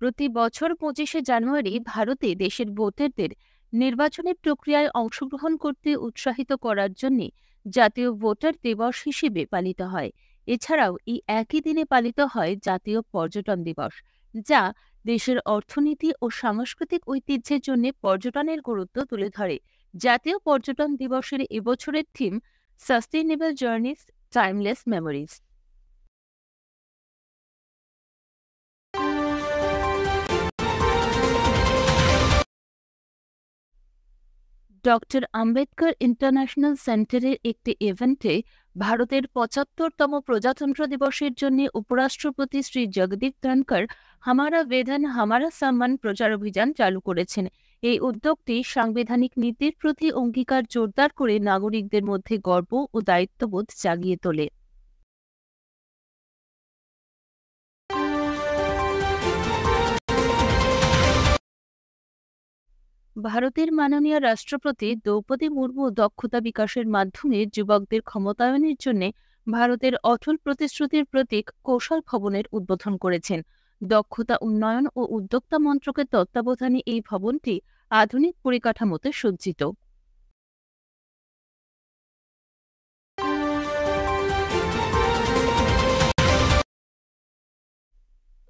প্রতি বছর 25শে জানুয়ারি ভারতে দেশের ভোটারদের নির্বাচনী প্রক্রিয়ায় অংশগ্রহণ করতে উৎসাহিত করার জন্য জাতীয় ভোটার দিবস হিসেবে পালিত হয়। এছাড়াও এই একই দিনে পালিত হয় জাতীয় পর্যটন দিবস, যা দেশের অর্থনীতি ও সাংস্কৃতিক ঐতিহ্যের জন্য পর্যটনের গুরুত্ব তুলে ধরে। জাতীয় পর্যটন দিবসের এবছরের theme sustainable journeys, timeless memories. Doctor Ambedkar international সেন্টারের একটি ইভেন্টে ভারতের ৭৫তম প্রজাতন্ত্র দিবসের জন্য উপরাষ্ট্রপতি শ্রী জগদীপ ধনখড় হামারা বেদন হামারা সম্মান প্রচার অভিযান চালু করেছেন। এই উদ্যোগটি সাংবিধানিক নীতির প্রতি অঙ্গীকার জোরদার করে নাগরিকদের মধ্যে গর্ব ও দায়িত্ববোধ জাগিয়ে তোলে। ভারতের মাননীয় রাষ্ট্রপতি দ্রৌপদী মুর্মু দক্ষতা বিকাশের মাধ্যমে যুবকদের ক্ষমতায়নের জন্য ভারতের অটল প্রতিশ্রুতির প্রতীক কৌশল ভবনের উদ্বোধন করেছেন। দক্ষতা উন্নয়ন ও উদ্যোক্তা মন্ত্রকের তত্ত্বাবধানে এই ভবনটি আধুনিক পরিকাঠামোতে সজ্জিত।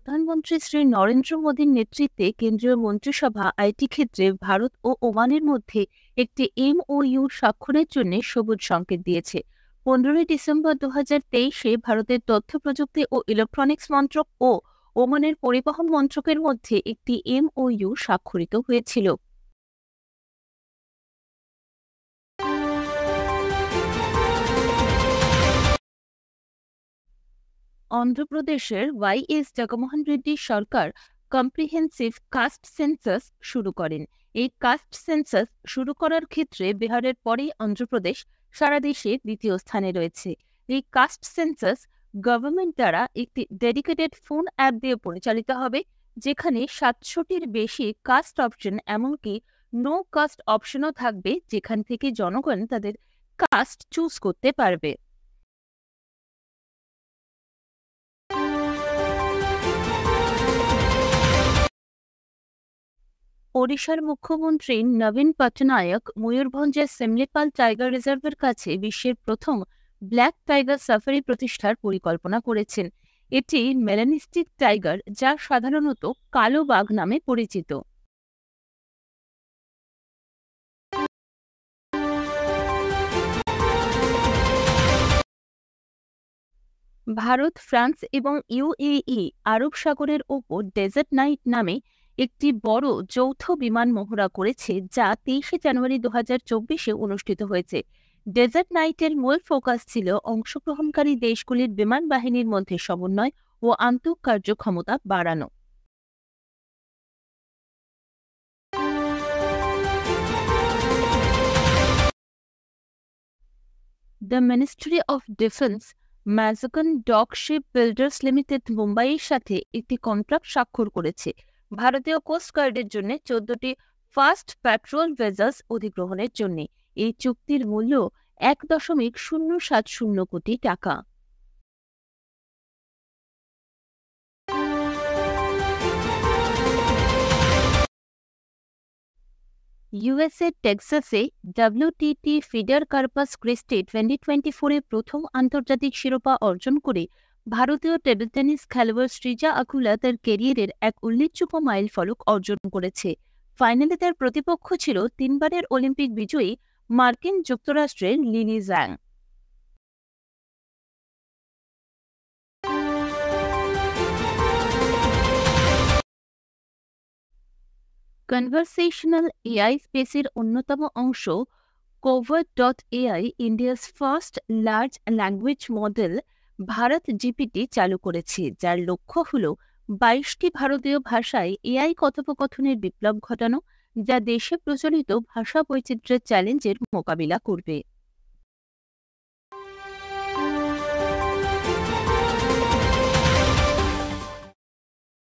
প্রধানমন্ত্রী শ্রী নরেন্দ্র মোদীর নেতৃত্বে কেন্দ্রীয় মন্ত্রিসভা আইটি ক্ষেত্রে ভারত ও ওমানের মধ্যে একটি এমওইউ স্বাক্ষরের জন্য সবুজ সংকেত দিয়েছে। 15 ডিসেম্বর 2023-এ ভারতের তথ্য প্রযুক্তি ও ইলেকট্রনিক্স মন্ত্রক ও ওমানের পরিবহন মন্ত্রকের মধ্যে একটি এমওইউ স্বাক্ষরিত হয়েছিল। অন্ধ্রপ্রদেশের ওয়াইএস জগনমোহন রেড্ডি সরকার কম্প্রিহেন্সিভ কাস্ট সেন্সাস শুরু করেন। এই কাস্ট সেন্সাস শুরু করার ক্ষেত্রে বিহারের পরেই অন্ধ্রপ্রদেশ সারা দেশে দ্বিতীয় স্থানে রয়েছে। এই কাস্ট সেন্সাস গভর্নমেন্ট দ্বারা একটি ডেডিকেটেড ফোন অ্যাপ দিয়ে পরিচালিত হবে, যেখানে 700টির বেশি কাস্ট অপশন, এমনকি নো কাস্ট অপশনও থাকবে, যেখান থেকে জনগণ তাদের কাস্ট চুজ করতে পারবে। ওড়িশার মুখ্যমন্ত্রী নবীন পটনায়ক ময়ূরভঞ্জের সিমলিপাল টাইগার রিজার্ভের কাছে বিশ্বের প্রথম ব্ল্যাক টাইগার সাফারি প্রতিষ্ঠার পরিকল্পনা করেছেন। এটি মেলানিস্টিক টাইগার, যা সাধারণত কালো বাঘ নামে পরিচিত। ভারত, ফ্রান্স এবং ইউএই আরব সাগরের ওপর ডেজার্ট নাইট নামে একটি বড় যৌথ বিমান মহড়া করেছে, যা 23শে জানুয়ারি 2024-এ অনুষ্ঠিত হয়েছে। ডেজার্ট নাইটের মূল ফোকাস ছিল অংশগ্রহণকারী দেশগুলির বিমান বাহিনীর মধ্যে সমন্বয় ও আন্তঃকার্যক্ষমতা বাড়ানো। The ministry of defence Mazagon doc ship builders limited মুম্বাইয়ের সাথে একটি কন্ট্রাক্ট স্বাক্ষর করেছে ভারতীয় কোস্ট গার্ডের জন্য 14টি ফাস্ট প্যাট্রোল ভেসেলস অধিগ্রহণের জন্য। এই চুক্তির মূল্য 1.070 কোটি টাকা। ইউএসএ টেক্সাসে ডব্লিউটিটি ফিডার কার্পাস ক্রিস্টি 2024-এ প্রথম আন্তর্জাতিক শিরোপা অর্জন করে ভারতীয় টেবিল টেনিস খেলোয়াড় সৃজা আকুলা তার ক্যারিয়ারের এক উল্লেখযোগ্য মাইল ফলক অর্জন করেছে। ফাইনালে তার প্রতিপক্ষ ছিল 3বারের অলিম্পিক বিজয়ী মার্কিন যুক্তরাষ্ট্রের লিলি জ্যাং। কনভারসেশনাল এআই স্পেসের অন্যতম অংশ কোভার্ট.এআই India's first large language model Bharat GPT চালু করেছে, যার লক্ষ্য হল 22টি ভারতীয় ভাষায় এআই কথোপকথনের বিপ্লব ঘটানো, যা দেশে প্রচলিত ভাষা বৈচিত্র্যের চ্যালেঞ্জের মোকাবিলা করবে।